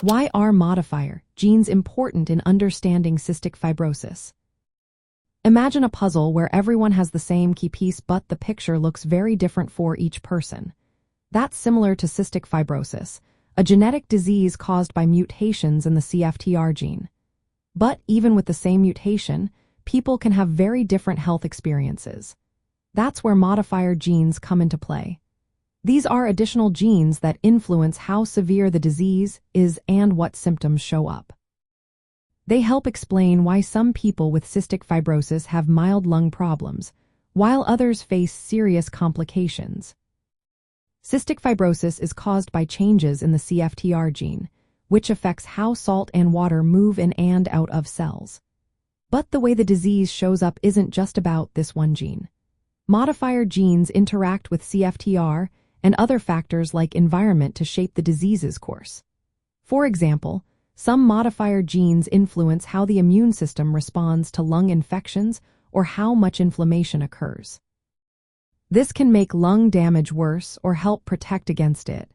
Why are modifier genes important in understanding cystic fibrosis? Imagine a puzzle where everyone has the same key piece but the picture looks very different for each person. That's similar to cystic fibrosis, a genetic disease caused by mutations in the CFTR gene. But even with the same mutation, people can have very different health experiences. That's where modifier genes come into play. These are additional genes that influence how severe the disease is and what symptoms show up. They help explain why some people with cystic fibrosis have mild lung problems, while others face serious complications. Cystic fibrosis is caused by changes in the CFTR gene, which affects how salt and water move in and out of cells. But the way the disease shows up isn't just about this one gene. Modifier genes interact with CFTR and other factors like environment to shape the disease's course. For example, some modifier genes influence how the immune system responds to lung infections or how much inflammation occurs. This can make lung damage worse or help protect against it,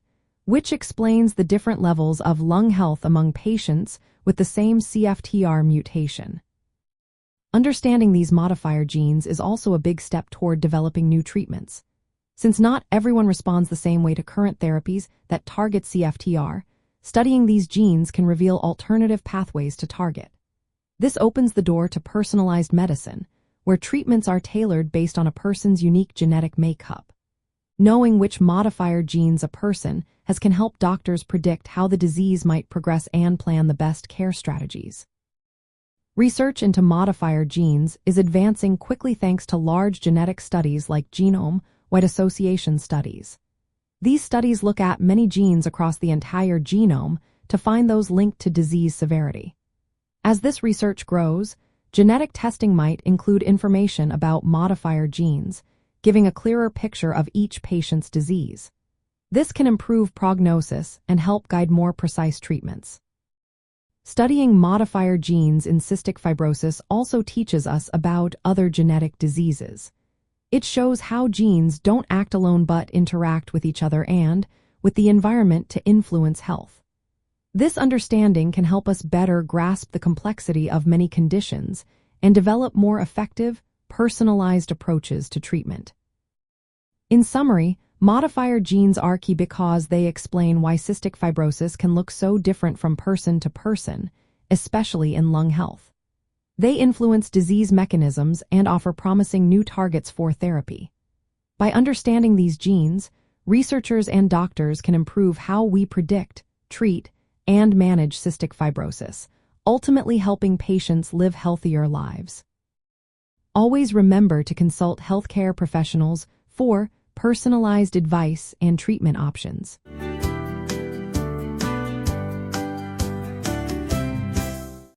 which explains the different levels of lung health among patients with the same CFTR mutation. Understanding these modifier genes is also a big step toward developing new treatments. Since not everyone responds the same way to current therapies that target CFTR, studying these genes can reveal alternative pathways to target. This opens the door to personalized medicine, where treatments are tailored based on a person's unique genetic makeup. Knowing which modifier genes a person has can help doctors predict how the disease might progress and plan the best care strategies. Research into modifier genes is advancing quickly thanks to large genetic studies like genome-wide association studies. These studies look at many genes across the entire genome to find those linked to disease severity. As this research grows, genetic testing might include information about modifier genes, giving a clearer picture of each patient's disease. This can improve prognosis and help guide more precise treatments. Studying modifier genes in cystic fibrosis also teaches us about other genetic diseases. It shows how genes don't act alone but interact with each other and with the environment to influence health. This understanding can help us better grasp the complexity of many conditions and develop more effective, personalized approaches to treatment. In summary, modifier genes are key because they explain why cystic fibrosis can look so different from person to person, especially in lung health. They influence disease mechanisms and offer promising new targets for therapy. By understanding these genes, researchers and doctors can improve how we predict, treat, and manage cystic fibrosis, ultimately helping patients live healthier lives. Always remember to consult healthcare professionals for personalized advice and treatment options.